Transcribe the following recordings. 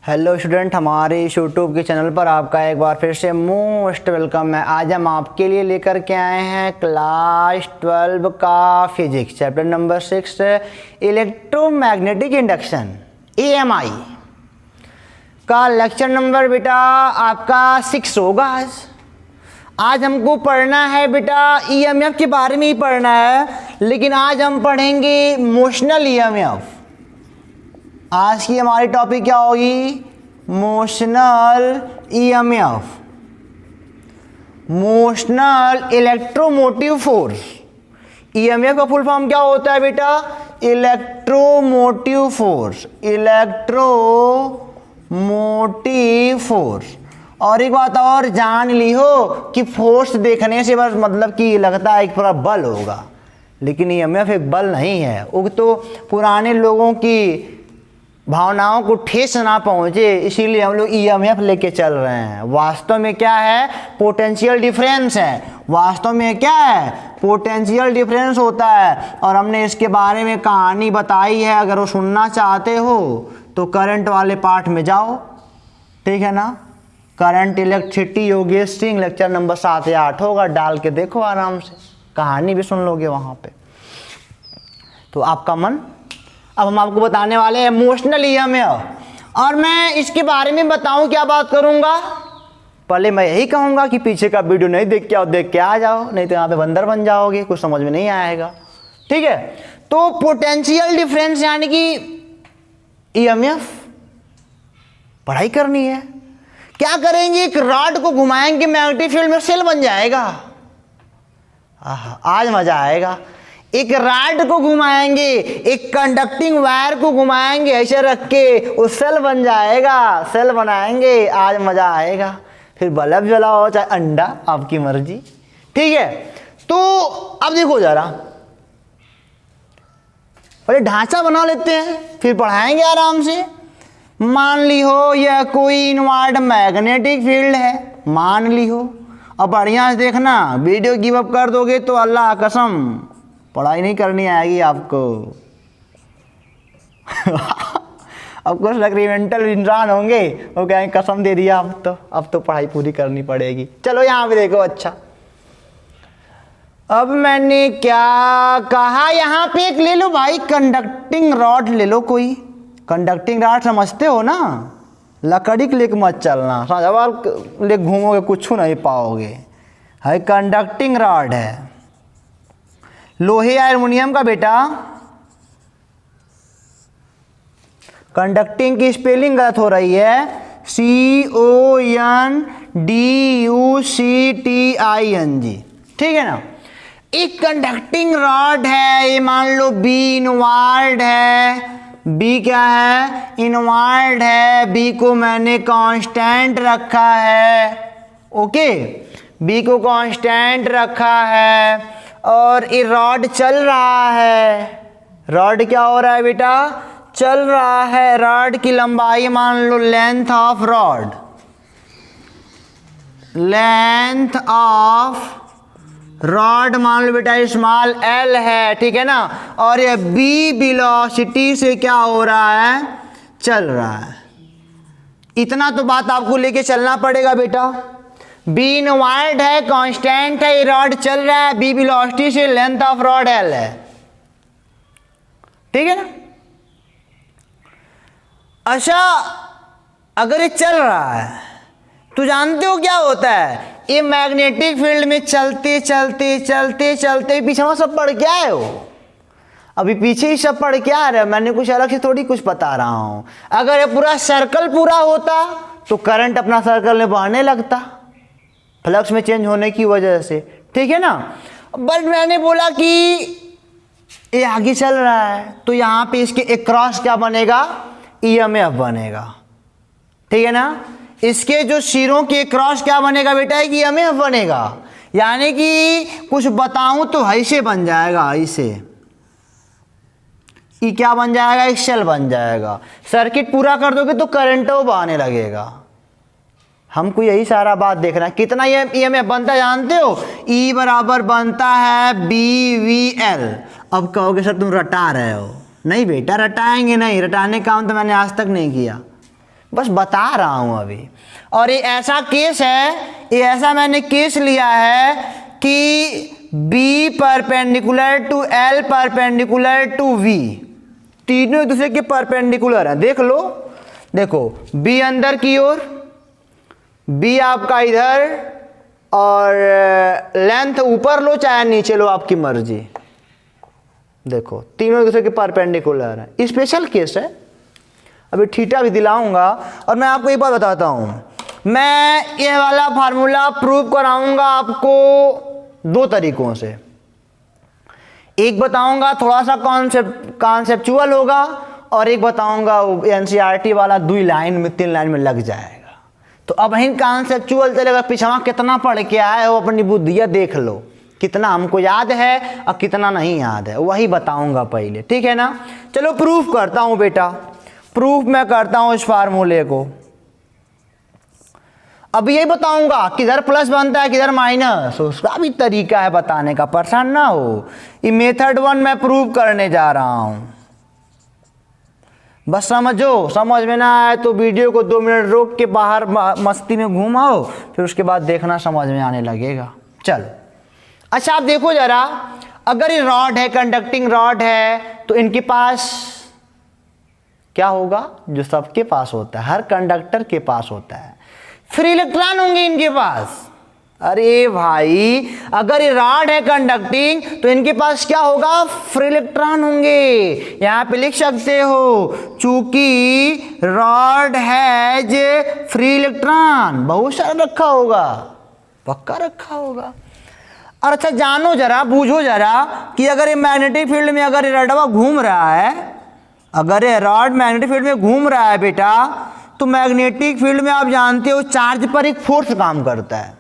Hello student, हमारे इस YouTube के चैनल पर आपका एक बार फिर से मोस्ट वेलकम है। आज हम आपके लिए लेकर के आए हैं क्लास 12 का physics chapter number 6 electromagnetic induction EMI का लेक्चर नंबर बेटा आपका 6 होगा। आज हमको पढ़ना है बेटा EMF के बारे में ही पढ़ना है, लेकिन आज हम पढ़ेंगे मोशनल EMF। आज की हमारी टॉपिक क्या होगी? Motional EMF, motional electromotive force. EMF का फुल फॉर्म क्या होता है बेटा? Electromotive force, electromotive force. और एक बात और जान ली हो कि फोर्स देखने से बस मतलब कि लगता है एक पूरा बल होगा, लेकिन EMF एक बल नहीं है। वो तो पुराने लोगों की भावनाओं को ठेस ना पहुंचे, इसीलिए हम लोग EMF लेके चल रहे हैं। वास्तव में क्या है? पोटेंशियल डिफरेंस है। वास्तव में क्या है? पोटेंशियल डिफरेंस होता है। और हमने इसके बारे में कहानी बताई है, अगर वो सुनना चाहते हो तो करंट वाले पार्ट में जाओ, ठीक है ना। Current electricity Yogesh Singh lecture number 7 या 8 होगा, डाल के देखो आराम से, कहानी भी सुन लोगे वहाँ पे, तो आपका मन। अब हम आपको बताने वाले हैं इमोशनल EMF, और मैं इसके बारे में बताऊं क्या बात करूंगा। पहले मैं यही कहूंगा कि पीछे का वीडियो नहीं देख के आओ, देख के आ जाओ, नहीं तो यहाँ पे बंदर बन जाओगे, कुछ समझ में नहीं आएगा, ठीक है। तो पोटेंशियल डिफरेंस यानी कि EMF पढ़ाई करनी है। क्या करेंगे? एक रॉड को घुमाएंगे, मैग्नेटिक फील्ड में सेल बन जाएगा। आज मजा आएगा। एक रॉड को घुमाएंगे, एक कंडक्टिंग वायर को घुमाएंगे, ऐसे रख के वो सेल बन जाएगा, सेल बनाएंगे, आज मजा आएगा। फिर बल्ब जलाओ चाहे अंडा, आपकी मर्जी, ठीक है। तो अब देखो जरा, पहले ढांचा बना लेते हैं, फिर पढ़ाएंगे आराम से। मान ली हो यह कोई इनवर्ड मैग्नेटिक फील्ड है, मान ली हो। अब बढ़िया से देखना, वीडियो गिव अप कर दोगे तो अल्लाह कसम पढ़ाई नहीं करनी आएगी आपको। अब कुछ एक्सपेरिमेंटल इंसान होंगे, वो कहेंगे कसम दे दिया, अब तो पढ़ाई पूरी करनी पड़ेगी। चलो यहाँ पे देखो। अच्छा, अब मैंने क्या कहा, यहाँ पे एक ले लो भाई, कंडक्टिंग रॉड ले लो कोई। कंडक्टिंग रॉड समझते हो ना, लकड़ी के लेके मत चलना, सवाल ले घूमोगे कुछ नहीं पाओगे। है कंडक्टिंग रॉड है, लोहे या एल्युमिनियम का बेटा। कंडक्टिंग की स्पेलिंग गलत हो रही है, CONDUCTING, ठीक है ना। एक कंडक्टिंग रॉड है, ये मान लो B इनवर्ड है। B क्या है? इनवर्ड है। B को मैंने कांस्टेंट रखा है, ओके, B को कांस्टेंट रखा है। और ये रॉड चल रहा है। रॉड क्या हो रहा है बेटा? चल रहा है। रॉड की लंबाई मान लो, length of rod, length of rod मान लो बेटा स्मॉल l है, ठीक है ना। और ये B वेलोसिटी से क्या हो रहा है? चल रहा है। इतना तो बात आपको लेके चलना पड़ेगा बेटा। B इनवर्ड है, कांस्टेंट है, ये रॉड चल रहा है, B वेलोसिटी से, लेंथ ऑफ रॉड L है, ठीक है ना। अच्छा, अगर ये चल रहा है तो जानते हो क्या होता है? ये मैग्नेटिक फील्ड में चलते चलते चलते चलते पीछे में सब पढ़ के आए हो, अभी पीछे ही सब पढ़ के आ रहे हो, मैंने कुछ अलग से थोड़ी कुछ बता रहा हूं। अगर ये पूरा सर्कल पूरा होता तो करंट अपना सर्कल में बहने लगता, फ्लक्स में चेंज होने की वजह से, ठीक है ना। बट मैंने बोला कि ये आगे चल रहा है, तो यहाँ पे इसके अक्रॉस क्या बनेगा? EMF बनेगा, ठीक है ना। इसके जो सिरों के अक्रॉस क्या बनेगा बेटा? एक EMF बनेगा। यानी कि कुछ बताऊं तो ऐसे बन जाएगा, ऐसे ये क्या बन जाएगा? एक सेल बन जाएगा। सर्किट पूरा कर दोगे तो करंट वो बहने लगेगा। हमको यही सारा बात देखना है। कितना ये EMF बनता है जानते हो? E बराबर बनता है BVL। अब कहोगे सर तुम रटा रहे हो, नहीं बेटा रटाएंगे नहीं, रटाने का काम तो मैंने आज तक नहीं किया। बस बता रहा हूँ अभी। और ये ऐसा केस है, ये ऐसा मैंने केस लिया है कि B perpendicular to L perpendicular to V, तीनों एक दूसरे के परपेंडिकुलर हैं। देख लो, देखो बी अंदर की ओर, बी आपका इधर, और लेंथ ऊपर लो चाहे नीचे लो, आपकी मर्जी। देखो तीनों एक दूसरे के परपेंडिकुलर हैं। स्पेशल केस है, अभी थीटा भी दिलाऊंगा। और मैं आपको एक बात बताता हूं, मैं ये वाला फार्मूला प्रूव कराऊंगा आपको दो तरीकों से। एक बताऊंगा थोड़ा सा कॉन्सेप्चुअल होगा, और एक बताऊंगा एनसीईआरटी वाला 2 लाइन में 3 लाइन में लग जाएगा। तो अब ही कॉन्सेप्चुअल चलेगा, पिछवा कितना पढ़ के आए हो अपनी बुद्धिया देख लो, कितना हमको याद है और कितना नहीं याद है, वही बताऊंगा पहले, ठीक है ना। चलो प्रूफ करता हूं बेटा, प्रूफ मैं करता हूं इस फार्मूले को। अब यही बताऊंगा किधर प्लस बनता है किधर माइनस, उसका भी तरीका है बताने का, परेशान ना हो। ये मेथड 1 मैं प्रूव करने जा रहा हूं, बस समझो। समझ में ना आए तो वीडियो को 2 मिनट रोक के बाहर मस्ती में घूमाओ, फिर उसके बाद देखना समझ में आने लगेगा। चलो अच्छा, आप देखो जरा, अगर ये रॉड है, कंडक्टिंग रॉड है, तो इनके पास क्या होगा, जो सबके पास होता है, हर कंडक्टर के पास होता है, फ्री इलेक्ट्रॉन होंगे इनके पास। अरे भाई, अगर ये रॉड है कंडक्टिंग, तो इनके पास क्या होगा, फ्री इलेक्ट्रॉन होंगे। यहां पे लिख सकते हो, चूंकि रॉड हैज फ्री इलेक्ट्रॉन, बहुत सारा रखा होगा, पक्का रखा होगा। और अच्छा जानो जरा, बूझो जरा कि अगर ये मैग्नेटिक फील्ड में अगर ये रडवा घूम रहा है, अगर ये रॉड मैग्नेटिक फील्ड में घूम रहा है बेटा, तो मैग्नेटिक फील्ड में आप जानते हो चार्ज पर एक फोर्स काम करता है।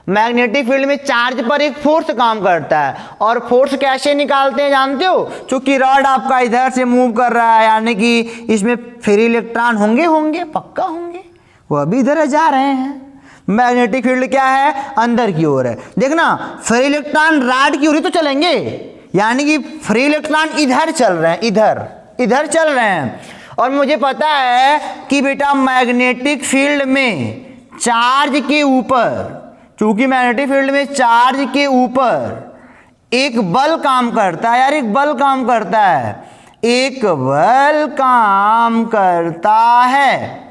मैग्नेटिक फील्ड में चार्ज पर एक फोर्स काम करता है। और फोर्स कैसे निकालते हैं जानते हो, क्योंकि रॉड आपका इधर से मूव कर रहा है, यानी कि इसमें फ्री इलेक्ट्रॉन होंगे, पक्का होंगे, वो अभी इधर जा रहे हैं। मैग्नेटिक फील्ड क्या है, अंदर की ओर है। देखना फ्री इलेक्ट्रॉन रॉड की ओर ही तो चलेंगे, यानी कि फ्री इलेक्ट्रॉन इधर चल रहे हैं, इधर चल रहे हैं। और मुझे पता है कि बेटा मैग्नेटिक फील्ड में चार्ज के ऊपर, चूंकि मैग्नेटिक फील्ड में चार्ज के ऊपर एक बल काम करता है, यार एक बल काम करता है, एक बल काम करता है।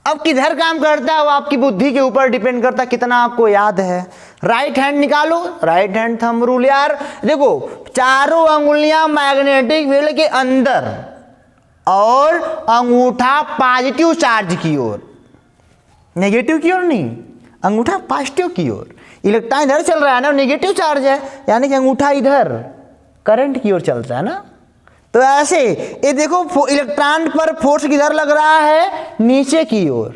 अब किधर काम करता है वो आपकी बुद्धि के ऊपर डिपेंड करता है, कितना आपको याद है। राइट हैंड निकालो, राइट हैंड थंब रूल। यार देखो, चारों अंगुलियां मैग्नेटिक फील्ड के अंदर और अंगूठा पॉजिटिव चार्ज की ओर, नेगेटिव की ओर नहीं, अंगूठा पॉजिटिव की ओर। इलेक्ट्रॉन इधर चल रहा है ना, नेगेटिव चार्ज है, यानी कि अंगूठा इधर करंट की ओर चलता है ना। तो ऐसे ये देखो, इलेक्ट्रॉन पर फोर्स किधर लग रहा है, नीचे की ओर,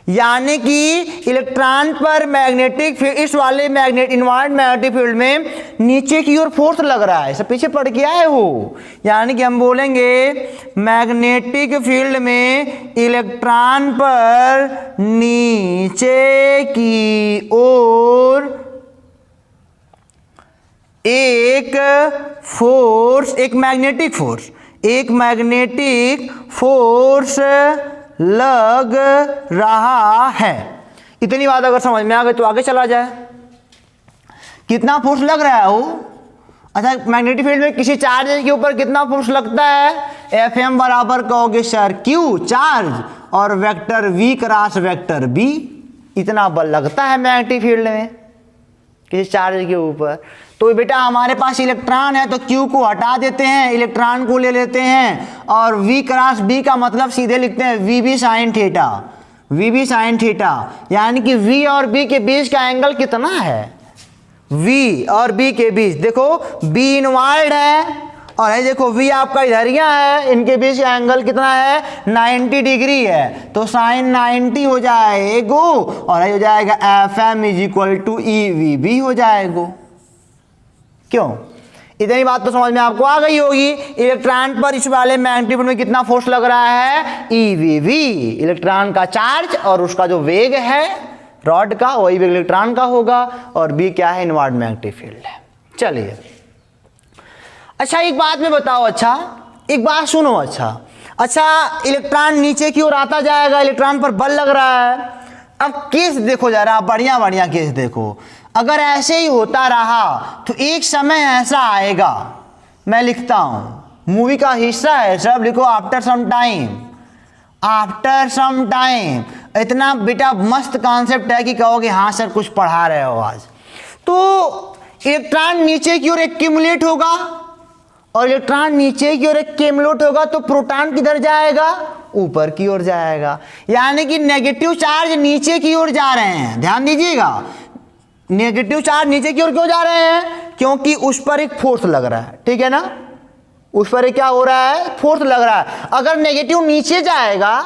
यानी कि इलेक्ट्रॉन पर मैग्नेटिक फील्ड, इस वाले इनवर्ट मैग्नेटिक फील्ड में नीचे की ओर फोर्स लग रहा है। सब पीछे पड़ गया है वो, यानी कि हम बोलेंगे मैग्नेटिक फील्ड में इलेक्ट्रॉन पर नीचे की ओर एक फोर्स, एक मैग्नेटिक फोर्स लग रहा है। इतनी बात अगर समझ में आ गई तो आगे चला जाए। कितना फोर्स लग रहा है वो, अच्छा मैग्नेटिक फील्ड में किसी चार्ज के ऊपर कितना फोर्स लगता है, Fm बराबर कहोगे सर Q चार्ज और vector V cross vector B, इतना बल लगता है मैग्नेटिक फील्ड में किसी चार्ज के ऊपर। तो बेटा हमारे पास इलेक्ट्रॉन है तो Q को हटा देते हैं, इलेक्ट्रॉन को ले लेते हैं, और V क्रॉस B का मतलब सीधे लिखते हैं VB sine theta, VB sine theta, यानी कि V और B के बीच का एंगल कितना है, V और B के बीच, देखो B इनवर्ड है और ये देखो V आपका इधरिया है, इनके बीच का एंगल कितना है, 90 डिग्री है, तो साइन 90 हो जाएगा और ये हो जाएगा Fm = EVB हो जाएगा। क्यों, इतनी बात तो समझ में आपको आ गई होगी। इलेक्ट्रॉन पर इस वाले मैग्नेटिक फील्ड में कितना फोर्स लग रहा है, EVB, इलेक्ट्रॉन का चार्ज और उसका जो वेग है रॉड का, वही वेग इलेक्ट्रॉन का होगा, और B क्या है, इनवर्ट मैग्नेटिक फील्ड है। चलिए अच्छा एक बात में बताओ, अच्छा एक बात सुनो, अच्छा अच्छा, इलेक्ट्रॉन नीचे की ओर आता जाएगा, इलेक्ट्रॉन पर बल लग रहा है। अब केस देखो जरा, बढ़िया बढ़िया केस देखो। अगर ऐसे ही होता रहा तो एक समय ऐसा आएगा, मैं लिखता हूं, मूवी का हिस्सा है सब, लिखो after some time. After some time, इतना बेटा मस्त कॉन्सेप्ट है कि कहोगे हाँ सर कुछ पढ़ा रहे हो आज। तो इलेक्ट्रॉन नीचे की ओर एक्यूमुलेट होगा, और इलेक्ट्रॉन नीचे की ओर एक्यूमुलेट होगा तो प्रोटॉन किधर जाएगा? ऊपर की ओर जाएगा। यानी कि नेगेटिव चार्ज नीचे की ओर जा रहे हैं, ध्यान दीजिएगा। नेगेटिव चार्ज नीचे की ओर क्यों जा रहे हैं? क्योंकि उस पर एक फोर्स लग रहा है, ठीक है ना। उस पर एक क्या हो रहा है? फोर्स लग रहा है। अगर नेगेटिव नीचे जाएगा,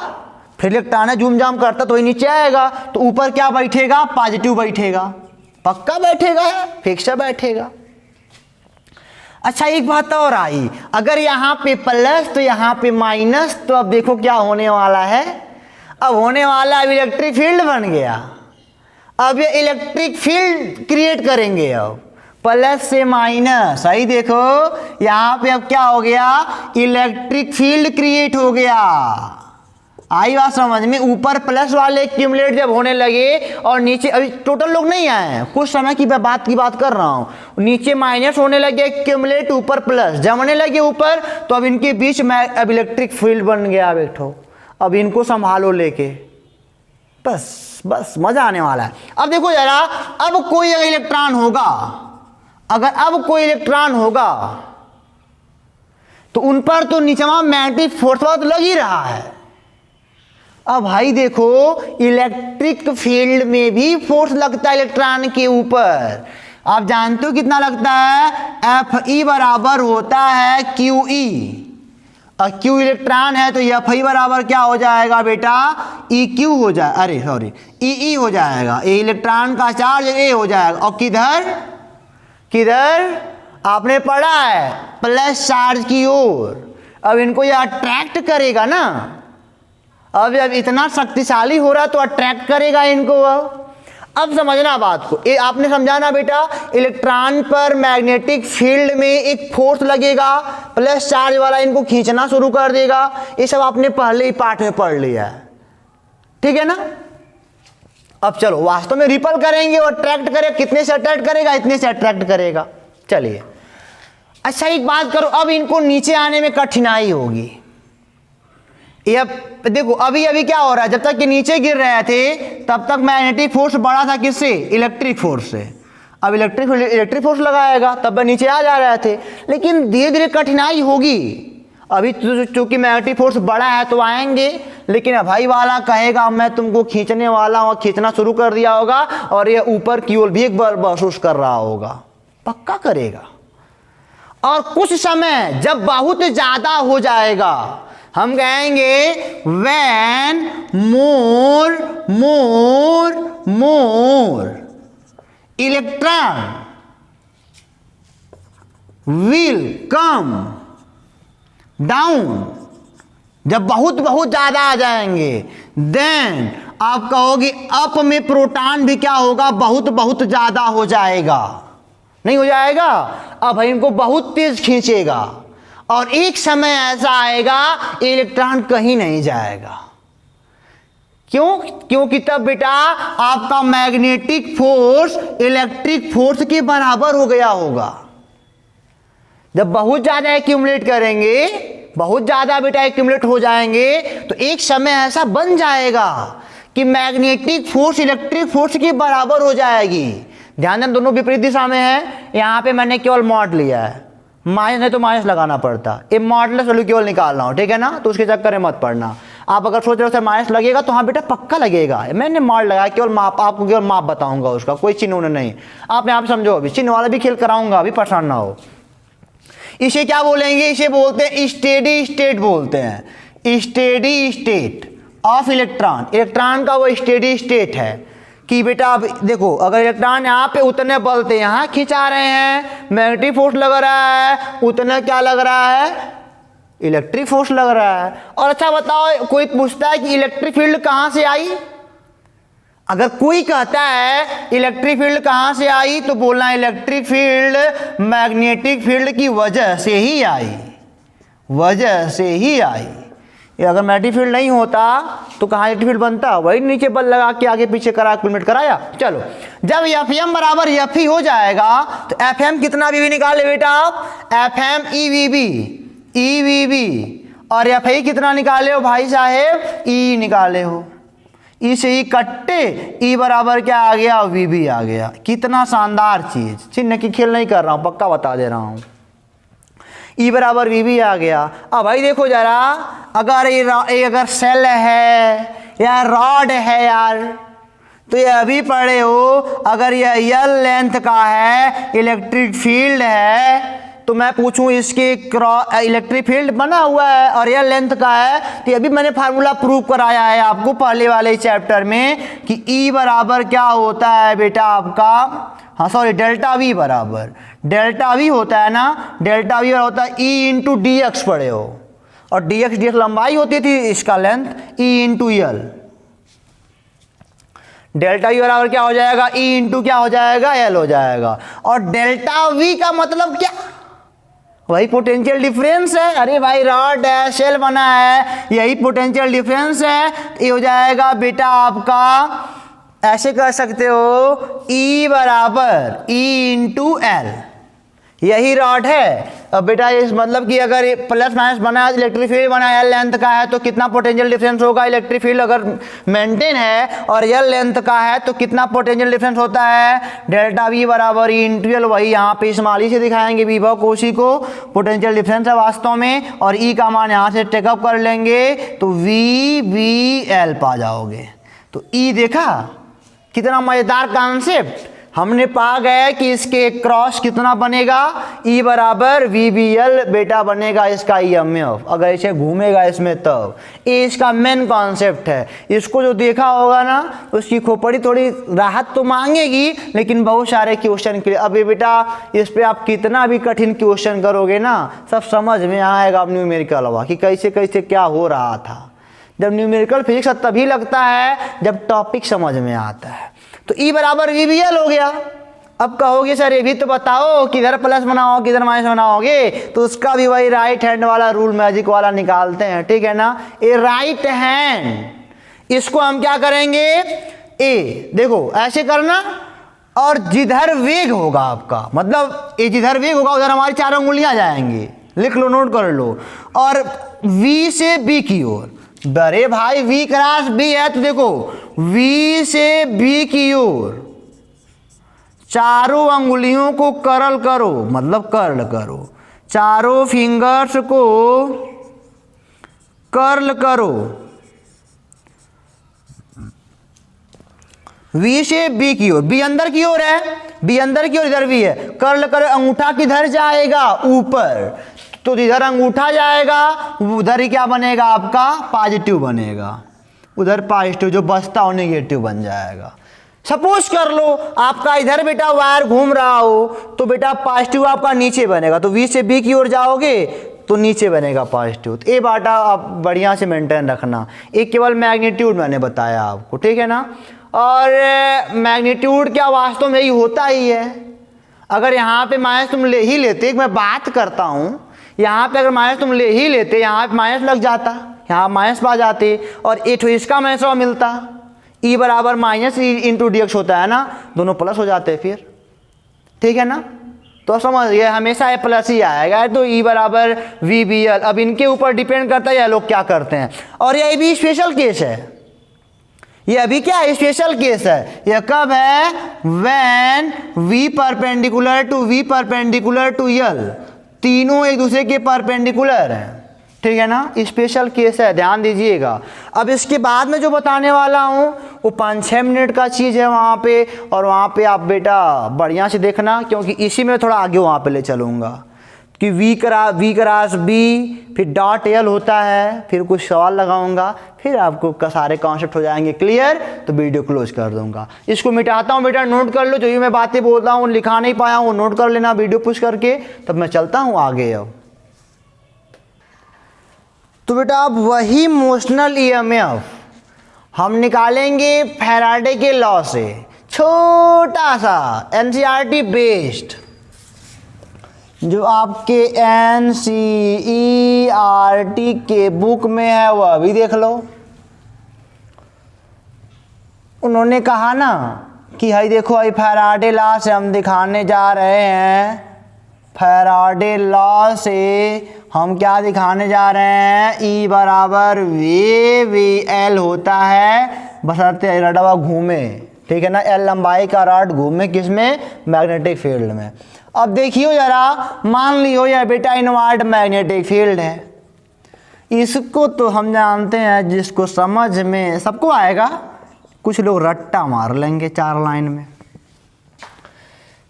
फिर इलेक्ट्रॉन जूम जाम करता तो ही नीचे आएगा, तो ऊपर क्या बैठेगा? पॉजिटिव बैठेगा। पक्का बैठेगा, फिक्स बैठेगा। अच्छा, एक बात और आई, अगर यहाँ पे प्लस तो यहाँ पे माइनस, तो अब देखो क्या होने वाला है। अब होने वाला, अब इलेक्ट्रिक फील्ड बन गया। अब ये इलेक्ट्रिक फील्ड क्रिएट करेंगे, अब प्लस से माइनस। सही देखो, यहाँ पे अब क्या हो गया? इलेक्ट्रिक फील्ड क्रिएट हो गया। आई बात समझ में? ऊपर प्लस वाले एक्यूमुलेट जब होने लगे और नीचे, अभी टोटल लोग नहीं आए हैं, कुछ समय की बात कर रहा हूं, नीचे माइनस होने लगे एक्यूमुलेट, ऊपर प्लस जमने लगे ऊपर, तो अब इनके बीच में अब इलेक्ट्रिक फील्ड बन गया। अब बैठो, अब इनको संभालो लेके, बस मजा आने वाला है। अब देखो जरा, अब कोई इलेक्ट्रॉन होगा, अगर अब कोई इलेक्ट्रॉन होगा तो उन पर तो नीचवा मैग्नेटिक फोर्स तो लग ही रहा है। अब भाई देखो, इलेक्ट्रिक फील्ड में भी फोर्स लगता है इलेक्ट्रॉन के ऊपर। आप जानते हो कितना लगता है? Fe बराबर होता है QE। और Q इलेक्ट्रॉन है तो Fe बराबर क्या हो जाएगा बेटा? EQ हो जाए, अरे सॉरी, EE हो जाएगा। ए इलेक्ट्रॉन का चार्ज ए हो जाएगा, और किधर आपने पढ़ा है? प्लस चार्ज की ओर। अब इनको यह अट्रैक्ट करेगा ना, अब इतना शक्तिशाली हो रहा तो अट्रैक्ट करेगा इनको। अब समझना बात को, ये आपने समझाना बेटा, इलेक्ट्रॉन पर मैग्नेटिक फील्ड में एक फोर्स लगेगा, प्लस चार्ज वाला इनको खींचना शुरू कर देगा। ये सब आपने पहले ही पाठ में पढ़ लिया है, ठीक है ना। अब चलो वास्तव में रिपल करेंगे और अट्रैक्ट करेगा। कितने से अट्रैक्ट करेगा? इतने से अट्रैक्ट करेगा। चलिए, अच्छा एक बात करो, अब इनको नीचे आने में कठिनाई होगी। ये देखो, अभी क्या हो रहा है, जब तक कि नीचे गिर रहे थे तब तक मैग्नेटिक फोर्स बढ़ा था किससे? इलेक्ट्रिक फोर्स से। अब इलेक्ट्रिक फोर्स लगाएगा तब नीचे आ जा रहे थे, लेकिन धीरे धीरे कठिनाई होगी। अभी चूंकि मैग्नेटिक फोर्स बड़ा है तो आएंगे, लेकिन भाई वाला कहेगा मैं तुमको खींचने वाला हूं, खींचना शुरू कर दिया होगा, और ये ऊपर की ओर भी एक बार महसूस कर रहा होगा, पक्का करेगा। और कुछ समय जब बहुत ज्यादा हो जाएगा, हम कहेंगे when more electron will come down, जब बहुत ज्यादा आ जाएंगे, देन आप कहोगे अप में प्रोटॉन भी क्या होगा? बहुत ज्यादा हो जाएगा। नहीं हो जाएगा? अब इनको बहुत तेज खींचेगा, और एक समय ऐसा आएगा इलेक्ट्रॉन कहीं नहीं जाएगा। क्यों? क्योंकि तब बेटा आपका मैग्नेटिक फोर्स इलेक्ट्रिक फोर्स के बराबर हो गया होगा। जब बहुत ज्यादा एक्यूमुलेट करेंगे, बहुत ज्यादा बेटा एक्यूमुलेट हो जाएंगे, तो एक समय ऐसा बन जाएगा कि मैग्नेटिक फोर्स इलेक्ट्रिक फोर्स के बराबर हो जाएगी। ध्यान दें, दोनों विपरीत दिशा में है। यहां पे मैंने केवल मॉड लिया है, माइनस है तो माइनस लगाना पड़ता। ये मॉडलेस वैल्यू केवल निकाल रहा हूं, ठीक है ना, तो उसके चक्कर में मत पड़ना। आप अगर सोच रहे हो माइनस लगेगा तो हाँ बेटा पक्का लगेगा। मैंने मॉड लगाया, केवल माप, आपको केवल माप बताऊंगा उसका, कोई चिन्ह उन्हें नहीं। आप यहाँ पे समझो, अभी चिन्ह वाला भी खेल कराऊंगा, अभी परेशान ना हो। इसे क्या बोलेंगे? इसे बोलते हैं स्टेडी स्टेट बोलते हैं। Steady state of electron. Electron का वो स्टेडी स्टेट है कि बेटा अब देखो, अगर इलेक्ट्रॉन यहाँ पे उतने बल से यहाँ खिंचा रहे हैं, मैग्नेटिक फोर्स लग रहा है, उतना क्या लग रहा है? इलेक्ट्रिक फोर्स लग रहा है। और अच्छा बताओ, कोई पूछता है कि इलेक्ट्रिक फील्ड कहाँ से आई? अगर कोई कहता है इलेक्ट्रिक फील्ड कहाँ से आई, तो बोलना इलेक्ट्रिक फील्ड मैग्नेटिक फील्ड की वजह से ही आई, वजह से ही आई। ये अगर मैग्नेटिक फील्ड नहीं होता तो कहाँ इलेक्ट्रिक फील्ड बनता, वही नीचे बल लगा के आगे पीछे करा कूलमेट कराया। चलो जब Fm बराबर Fe हो जाएगा तो Fm कितना वी निकाले बेटा आप, Fm EVB और Fe कितना निकाले हो भाई साहेब, E निकाले हो। ई से ई कट्टे, ई बराबर क्या आ गया, VB आ गया। कितना शानदार चीज, चिन्ह की खेल नहीं कर रहा हूं, पक्का बता दे रहा हूं। ई बराबर VB आ गया। अब भाई देखो जरा, अगर ये अगर सेल है या रॉड है यार, तो ये अभी पढ़े हो, अगर ये L लेंथ का है, इलेक्ट्रिक फील्ड है, तो मैं पूछूं इसके इलेक्ट्रिक फील्ड बना हुआ है और L लेंथ का है, तो अभी मैंने फार्मूला प्रूव कराया है आपको पहले वाले चैप्टर में कि E बराबर क्या होता है बेटा आपका, हाँ सॉरी डेल्टा V बराबर, डेल्टा V होता है ना, डेल्टा V होता है E इंटू DX पढ़े हो, और DX लंबाई होती थी, इसका length E into L। Delta V बराबर क्या हो जाएगा, E इंटू क्या हो जाएगा, L हो जाएगा। और डेल्टा V का मतलब क्या, वही पोटेंशियल डिफरेंस है। अरे भाई रॉड है, शेल बना है, यही पोटेंशियल डिफरेंस है। ये हो जाएगा बेटा आपका, ऐसे कर सकते हो, E बराबर E इंटू L, यही रॉड है। अब बेटा इस मतलब कि अगर प्लस माइनस बना है, इलेक्ट्रिक फील्ड बना है, L लेंथ का है, तो कितना पोटेंशियल डिफरेंस होगा, इलेक्ट्रिक फील्ड अगर मेंटेन है और L लेंथ का है तो कितना पोटेंशियल डिफरेंस होता है, डेल्टा V बराबर E इंटू L। वही यहाँ पे इस्माइली से दिखाएंगे विभव कोशी को, पोटेंशियल डिफरेंस है वास्तव में, और E का मान यहाँ से टेकअप कर लेंगे तो VBL पा जाओगे। तो E देखा कितना मजेदार कॉन्सेप्ट, हमने पा गए कि इसके क्रॉस कितना बनेगा, E बराबर VBL बेटा बनेगा इसका EMF, अगर इसे घूमेगा इसमें तब। ये इसका मेन कॉन्सेप्ट है। इसको जो देखा होगा ना उसकी खोपड़ी थोड़ी राहत तो मांगेगी, लेकिन बहुत सारे क्वेश्चन के लिए अभी बेटा इस पे आप कितना भी कठिन क्वेश्चन करोगे ना, सब समझ में आएगा न्यूमेरिकल हुआ कि कैसे कैसे क्या हो रहा था। जब न्यूमेरिकल फिजिक्स तभी लगता है जब टॉपिक समझ में आता है। तो E बराबर VBL हो गया। अब कहोगे सर ये भी तो बताओ किधर प्लस बनाओ किधर माइनस बनाओगे, तो उसका भी वही राइट हैंड वाला रूल मैजिक वाला निकालते हैं, ठीक है ना। ये राइट हैंड, इसको हम क्या करेंगे, ए देखो ऐसे करना, और जिधर वेग होगा आपका, मतलब ये जिधर वेग होगा उधर हमारी चारों उंगलियां जाएंगी, लिख लो नोट कर लो, और V से B की ओर। अरे भाई V क्रॉस B है तो देखो V से B की ओर चारों अंगुलियों को कर्ल करो, मतलब कर्ल करो, चारों फिंगर्स को कर्ल करो, V से B की ओर, B अंदर की ओर है, B अंदर की ओर, इधर V है, कर्ल करो। अंगूठा किधर जाएगा, ऊपर, तो जिधर अंगूठा जाएगा उधर ही क्या बनेगा आपका, पॉजिटिव बनेगा, उधर पॉजिटिव, जो बचता हो नेगेटिव बन जाएगा। सपोज कर लो आपका इधर बेटा वायर घूम रहा हो तो बेटा पॉजिटिव आपका नीचे बनेगा, तो V से B की ओर जाओगे तो नीचे बनेगा पॉजिटिव। तो ये बाटा आप बढ़िया से मेंटेन रखना, एक केवल मैग्नीट्यूड मैंने बताया आपको, ठीक है ना। और मैग्नीट्यूड क्या वास्तव में यही होता ही है। अगर यहाँ पे माइनस तुम ले ही लेते, एक मैं बात करता हूँ, यहाँ पे अगर माइनस तुम ले ही लेते, यहाँ पे माइनस लग जाता, यहाँ माइनस पा जाते, और एक इसका माइनस मिलता, E बराबर माइनस E इंटू DX होता है ना, दोनों प्लस हो जाते फिर, ठीक है ना। तो समझ गए, हमेशा ये प्लस ही आएगा। तो E बराबर VBL। अब इनके ऊपर डिपेंड करता है ये लोग क्या करते हैं, और ये भी स्पेशल केस है, ये अभी क्या स्पेशल केस है। यह कब है, when V perpendicular to V perpendicular to L, तीनों एक दूसरे के परपेंडिकुलर हैं, ठीक है ना, स्पेशल केस है, ध्यान दीजिएगा। अब इसके बाद में जो बताने वाला हूँ वो 5-6 मिनट का चीज़ है वहाँ पे, और वहाँ पे आप बेटा बढ़िया से देखना, क्योंकि इसी में थोड़ा आगे वहाँ पे ले चलूँगा कि V क्रॉस B, फिर डॉट L होता है, फिर कुछ सवाल लगाऊंगा, फिर आपको सारे कॉन्सेप्ट हो जाएंगे क्लियर, तो वीडियो क्लोज कर दूंगा। इसको मिटाता हूँ बेटा, नोट कर लो, जो भी मैं बातें बोलता हूँ लिखा नहीं पाया हूँ नोट कर लेना वीडियो पुश करके, तब मैं चलता हूँ आगे। अब तो बेटा अब वही मोशनल EMF हम निकालेंगे फैराडे के लॉ से, छोटा सा NCERT बेस्ड, जो आपके NCERT के बुक में है वह भी देख लो। उन्होंने कहा ना कि भाई देखो भाई फैराडे लॉ से हम दिखाने जा रहे हैं, फैराडे लॉ से हम क्या दिखाने जा रहे हैं, E बराबर VL होता है बशर्ते रडवा घूमे, ठीक है ना, L लंबाई का रॉड घूमे किसमें, मैग्नेटिक फील्ड में। अब देखियो जरा, मान लियो यह बेटा इनवर्ट मैग्नेटिक फील्ड है, इसको तो हम जानते हैं, जिसको समझ में सबको आएगा, कुछ लोग रट्टा मार लेंगे 4 लाइन में,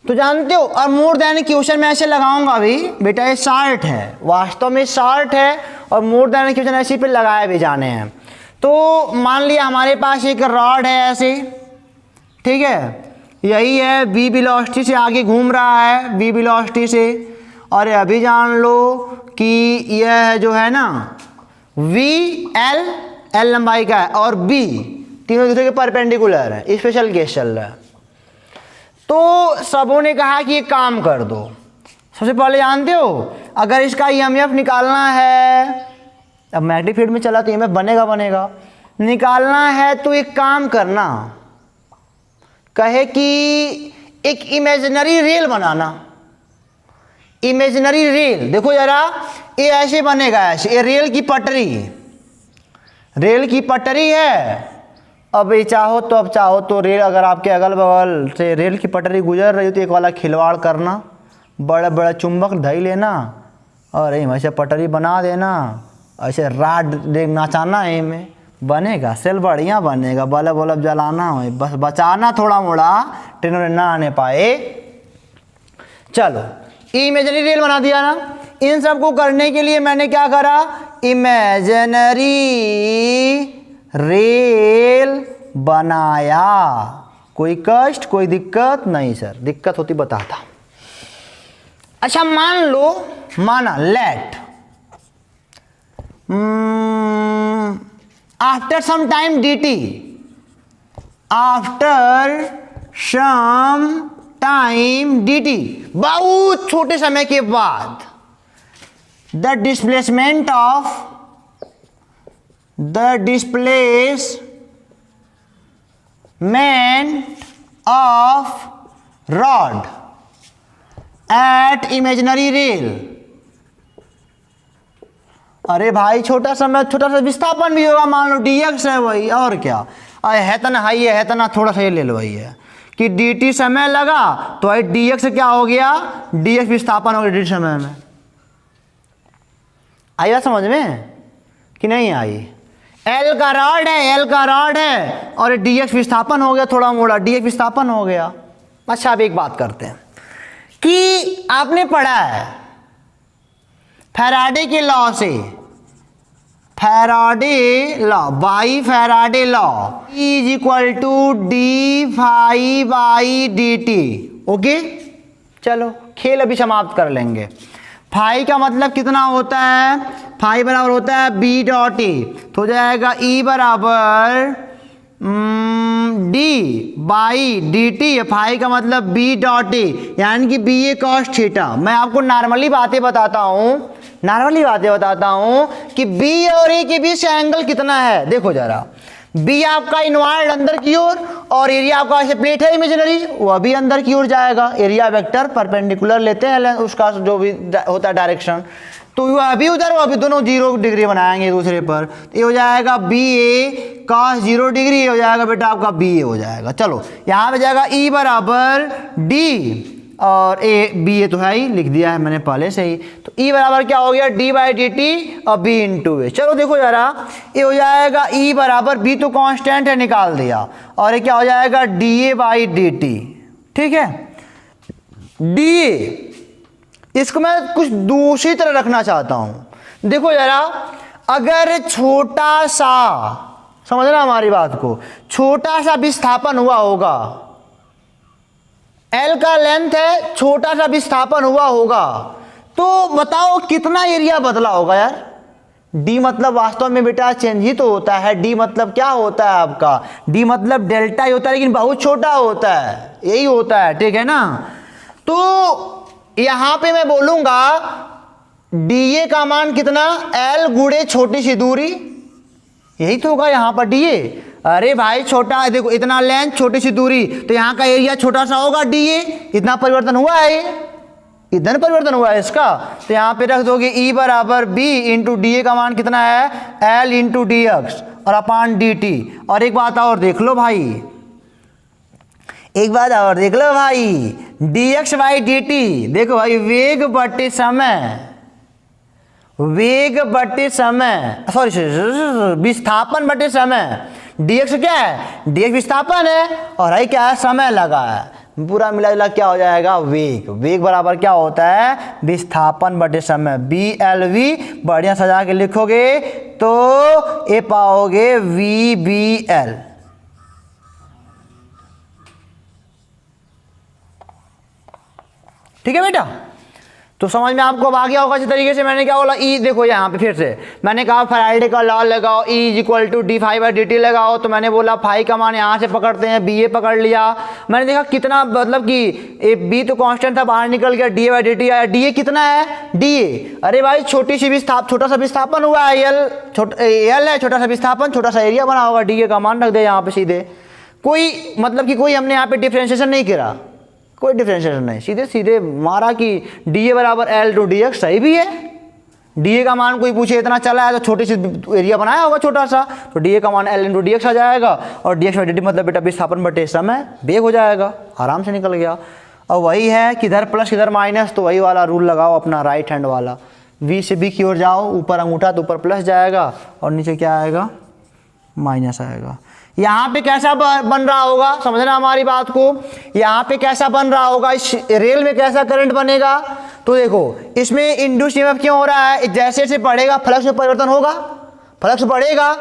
तो जानते हो। और मोर देन क्वेश्चन मैं ऐसे लगाऊंगा अभी बेटा, ये शॉर्ट है, वास्तव में शॉर्ट है, और मोर देन क्वेश्चन ऐसे पे लगाए भी जाने हैं। तो मान लिया हमारे पास एक रॉड है ऐसे, ठीक है, यही है V वेलोसिटी से आगे घूम रहा है, V वेलोसिटी से, और अभी जान लो कि यह जो है ना L लंबाई का है और B तीनों दूसरे के परपेंडिकुलर है, स्पेशल केस चल रहा है। तो सबों ने कहा कि एक काम कर दो, सबसे पहले जानते हो अगर इसका EMF निकालना है, अब मैग्नेटिक फील्ड में चला तो EMF बनेगा निकालना है, तो एक काम करना, कहे कि एक इमेजिनरी रेल बनाना, इमेजिनरी रेल। देखो जरा, ये ऐसे बनेगा, ऐसे, ये रेल की पटरी है। अब ये चाहो तो रेल, अगर आपके अगल बगल से रेल की पटरी गुजर रही हो तो एक वाला खिलवाड़ करना, बड़ा बड़ा चुंबक धई लेना और ऐसे पटरी बना देना, ऐसे राड नाचाना, में बनेगा, सेल बढ़िया बनेगा, बल्ब जलाना हो, बस बचाना थोड़ा मोड़ा, ट्रेनों ना आने पाए। चलो इमेजिनरी रेल बना दिया ना। इन सबको करने के लिए मैंने क्या करा, इमेजिनरी रेल बनाया। कोई कष्ट, कोई दिक्कत नहीं सर, दिक्कत होती बताता। अच्छा मान लो, माना let after some time dt, after some time dt, बहुत छोटे समय के बाद, the displacement of rod at imaginary rail. अरे भाई छोटा सा विस्थापन भी होगा, मान लो dx है वही, और क्या, अरे है तना हाई है तना, थोड़ा सा ये ले लो, वही है कि dt समय लगा तो भाई dx क्या हो गया, dx विस्थापन हो गया dt समय में। आई बात समझ में कि नहीं आई? L का रॉड है और dx विस्थापन हो गया, थोड़ा मोड़ा dx विस्थापन हो गया। अच्छा अब एक बात करते हैं कि आपने पढ़ा है फैराडे के लॉ से, Faraday law is equal to d phi by d t. Okay चलो खेल अभी समाप्त कर लेंगे। फाई का मतलब कितना होता है, फाई बराबर होता है बी डॉट ए, तो हो जाएगा ई बराबर d by d t. Phi का मतलब बी डॉट ए, यानी कि बी ए कॉस थीटा। मैं आपको नॉर्मली बातें बताता हूँ कि बी और ए के बीच एंगल कितना है। देखो जरा, बी आपका इनवर्ड अंदर की ओर और एरिया आपका ऐसे प्लेट है इमेजिनरी, वो भी अंदर की ओर जाएगा। एरिया वेक्टर परपेंडिकुलर लेते हैं उसका जो भी होता है डायरेक्शन, तो वो अभी उधर, वो अभी दोनों 0 डिग्री बनाएंगे दूसरे पर। तो ये हो जाएगा बी ए cos 0 डिग्री, ये हो जाएगा बेटा आपका बी ए हो जाएगा। चलो यहाँ पे जाएगा ई बराबर डी और ए, बी ए तो है ही, लिख दिया है मैंने पहले से ही। तो ई बराबर क्या हो गया, डी बाई डी टी और बी इंटू ए। चलो देखो जरा, ये हो जाएगा ई बराबर, बी तो कांस्टेंट है निकाल दिया, और ये क्या हो जाएगा D A by d T. ठीक है, डी ए इसको मैं कुछ दूसरी तरह रखना चाहता हूं। देखो जरा, अगर छोटा सा, समझना हमारी बात को, छोटा सा विस्थापन हुआ होगा, L का लेंथ है, छोटा सा विस्थापन हुआ होगा, तो बताओ कितना एरिया बदला होगा यार। D मतलब वास्तव में बेटा चेंज ही तो होता है। D मतलब क्या होता है आपका, D मतलब डेल्टा ही होता है, लेकिन बहुत छोटा होता है, यही होता है, ठीक है ना। तो यहां पे मैं बोलूंगा डीए का मान कितना, एल गुणे छोटी सी दूरी, यही तो होगा यहां पर डीए। अरे भाई छोटा देखो, इतना लेंथ छोटी सी दूरी, तो यहां का एरिया छोटा सा होगा डीए। इतना परिवर्तन हुआ है, इतना परिवर्तन हुआ है इसका, तो यहां पे रख दोगे ई बराबर बी इंटू डीए का मान कितना है, एल इंटू डी एक्स और अपान डी टी। और एक बात और देख लो भाई, एक बात और देख लो भाई, D x by d T, देखो भाई वेग बटे समय, वेग बटे समय, सॉरी विस्थापन बटे समय। dx क्या है, dx विस्थापन है और आई क्या है, समय लगा है, पूरा मिला जुला क्या हो जाएगा, वेग। वेग बराबर क्या होता है, विस्थापन बटे समय, बी एल वी। बढ़िया सजा के लिखोगे तो ये पाओगे वी बी एल। ठीक है बेटा, तो समझ में आपको अब आ गया होगा इस तरीके से। मैंने क्या बोला, ई देखो यहाँ पे फिर से मैंने कहा फैराडे का लॉ लगाओ, E is equal to d phi by d t लगाओ, तो मैंने बोला फाई का मान यहाँ से पकड़ते हैं, बी ए पकड़ लिया। मैंने देखा कितना मतलब कि बी तो कांस्टेंट था, बाहर निकल गया, D A by d T आया। डी ए कितना है, डी ए, अरे भाई छोटी सी छोटा सा विस्थापन हुआ है, एल है, छोटा सा विस्थापन, छोटा सा एरिया बना होगा, डी ए का मान रख दे यहाँ पे सीधे। कोई मतलब कि कोई हमने यहाँ पे डिफ्रेंशिएशन नहीं करा, कोई डिफरेंशिएशन नहीं, सीधे सीधे मारा कि डी ए बराबर एल टू डी एक्स। सही भी है, डी ए का मान कोई पूछे इतना चला है तो छोटी सी एरिया बनाया होगा छोटा सा, तो डी ए का मान एल इंटू डी एक्स आ जाएगा और D x by d T मतलब बेटा विस्थापन बटे समय, वेग हो जाएगा, आराम से निकल गया। और वही है किधर प्लस किधर माइनस, तो वही वाला रूल लगाओ अपना राइट हैंड वाला, वी से बी की ओर जाओ, ऊपर अंगूठा तो ऊपर प्लस जाएगा और नीचे क्या आएगा, माइनस आएगा। यहाँ पे कैसा बन रहा होगा, समझना हमारी बात को, यहाँ पे कैसा बन रहा होगा, इस रेल में कैसा करंट बनेगा, तो देखो इसमें इंड्यूस ईएमएफ क्यों हो रहा है, जैसे जैसे बढ़ेगा फ्लक्स में परिवर्तन होगा, फ्लक्स बढ़ेगा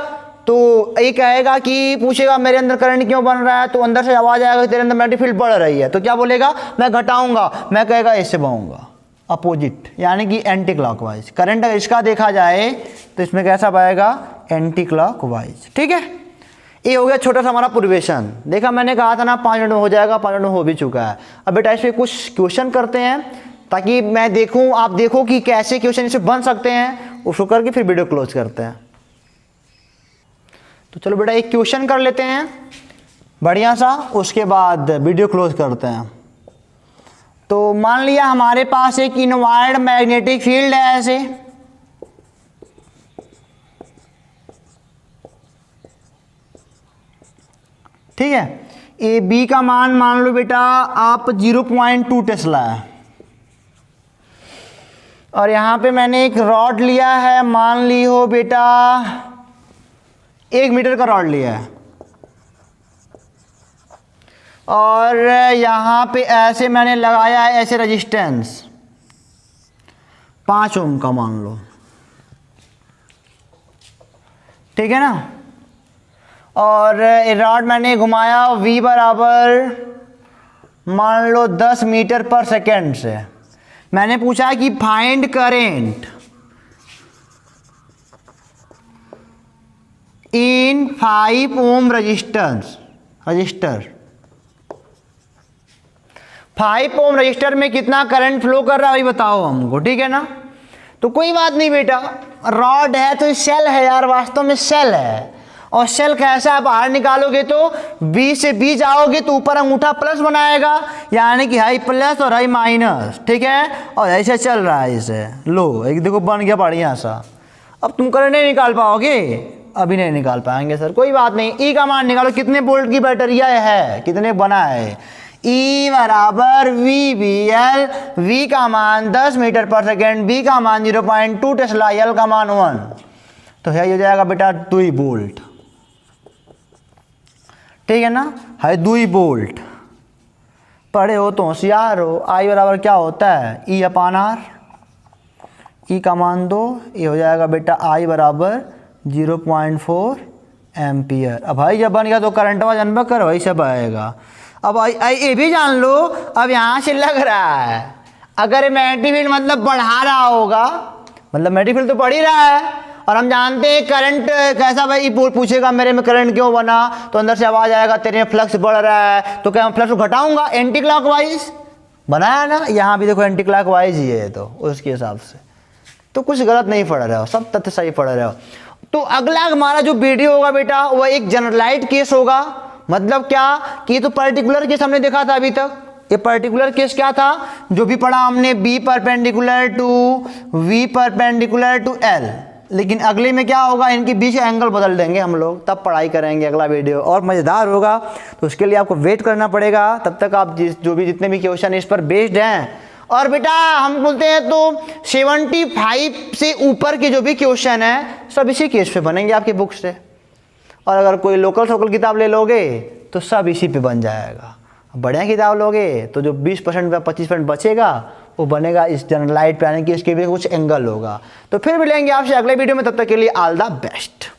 तो ये कहेगा कि पूछेगा मेरे अंदर करंट क्यों बन रहा है, तो अंदर से आवाज आएगा तेरे अंदर मैग्नेटिक फील्ड बढ़ रही है, तो क्या बोलेगा, मैं घटाऊंगा, मैं कहेगा इससे बहूंगा, अपोजिट यानी कि एंटी क्लॉकवाइज। करंट अगर इसका देखा जाए तो इसमें कैसा बहेगा, एंटी क्लॉकवाइज। ठीक है, ये हो गया छोटा सा हमारा प्रिवेशन। देखा मैंने कहा था ना 5 मिनट में हो जाएगा, 5 मिनट में हो भी चुका है। अब बेटा इस पर कुछ क्वेश्चन करते हैं ताकि मैं देखूं, आप देखो कि कैसे क्वेश्चन इसे बन सकते हैं, उसको करके फिर वीडियो क्लोज करते हैं। तो चलो बेटा एक क्वेश्चन कर लेते हैं बढ़िया सा, उसके बाद वीडियो क्लोज करते हैं। तो मान लिया हमारे पास एक इनवायर्ड मैग्नेटिक फील्ड है ऐसे, ठीक है, ए बी का मान मान लो बेटा आप 0.2 टेस्ला है, और यहां पे मैंने एक रॉड लिया है, मान ली हो बेटा 1 मीटर का रॉड लिया है, और यहां पे ऐसे मैंने लगाया है ऐसे रेजिस्टेंस 5 ओम का मान लो, ठीक है ना, और रॉड मैंने घुमाया v बराबर मान लो 10 मीटर पर सेकेंड से। मैंने पूछा कि find current in 5 ohm resistor 5 ohm resistor में कितना करंट फ्लो कर रहा है बताओ हमको, ठीक है ना। तो कोई बात नहीं बेटा, रॉड है तो सेल है यार, वास्तव में सेल है, और सेल कैसा है, बाहर निकालोगे तो बी से बी जाओगे तो ऊपर अंगूठा प्लस बनाएगा, यानी कि हाई प्लस और हाई माइनस, ठीक है, और ऐसे चल रहा है इसे, लो एक देखो बन गया बढ़िया सा। अब तुम करंट नहीं निकाल पाओगे, अभी नहीं निकाल पाएंगे सर, कोई बात नहीं। ई का मान निकालो, कितने वोल्ट की बैटरिया है, कितने बना है, ई बराबर वी बी एल, वी का मान 10 मीटर पर सेकेंड, बी का मान 0.2 टेस्ला, एल का मान 1, तो है हो जाएगा बेटा 2 वोल्ट, ठीक है ना, है 2 वोल्ट। पढ़े हो तो होशियार हो। आई बराबर क्या होता है, ई अपान आर, ई का मान 2, ये हो जाएगा बेटा आई बराबर 0.4 एम्पियर। अब भाई जब बन गया तो करंट वा जन्म कर वही सब आएगा। अब आई ये भी जान लो, अब यहाँ से लग रहा है अगर मैग्नेटिक फील्ड मतलब बढ़ा रहा होगा, मतलब मैग्नेटिक फील्ड तो बढ़ ही रहा है, और हम जानते हैं करंट कैसा, भाई पूछेगा मेरे में करंट क्यों बना, तो अंदर से आवाज आएगा तेरे में फ्लक्स बढ़ रहा है, तो क्या मैं फ्लक्स को घटाऊंगा, एंटी क्लॉकवाइज बनाया ना, यहाँ भी देखो एंटी क्लॉक वाइज ही है, तो उसके हिसाब से तो कुछ गलत नहीं पढ़ रहे हो, सब तथ्य सही पढ़ रहे हो। तो अगला हमारा जो वीडियो होगा बेटा वह एक जनरलाइज्ड केस होगा। मतलब क्या कि ये तो पर्टिकुलर केस हमने देखा था अभी तक। ये पर्टिकुलर केस क्या था जो भी पढ़ा हमने, B perpendicular to V perpendicular to L. लेकिन अगले में क्या होगा, इनके बीच एंगल बदल देंगे हम लोग, तब पढ़ाई करेंगे अगला वीडियो और मज़ेदार होगा। तो उसके लिए आपको वेट करना पड़ेगा, तब तक आप जितने भी क्वेश्चन इस पर बेस्ड हैं। और बेटा हम बोलते हैं तो 75 से ऊपर के जो भी क्वेश्चन हैं सब इसी केस पे बनेंगे आपकी बुक से। और अगर कोई लोकल सोकल किताब ले लोगे तो सब इसी पे बन जाएगा। बढ़िया किताब लोगे तो जो 20% या 25% बचेगा वो बनेगा इस जनरलाइज्ड पे, यानी कि इसके भी कुछ एंगल होगा। तो फिर मिलेंगे आपसे अगले वीडियो में, तब तक के लिए ऑल द बेस्ट।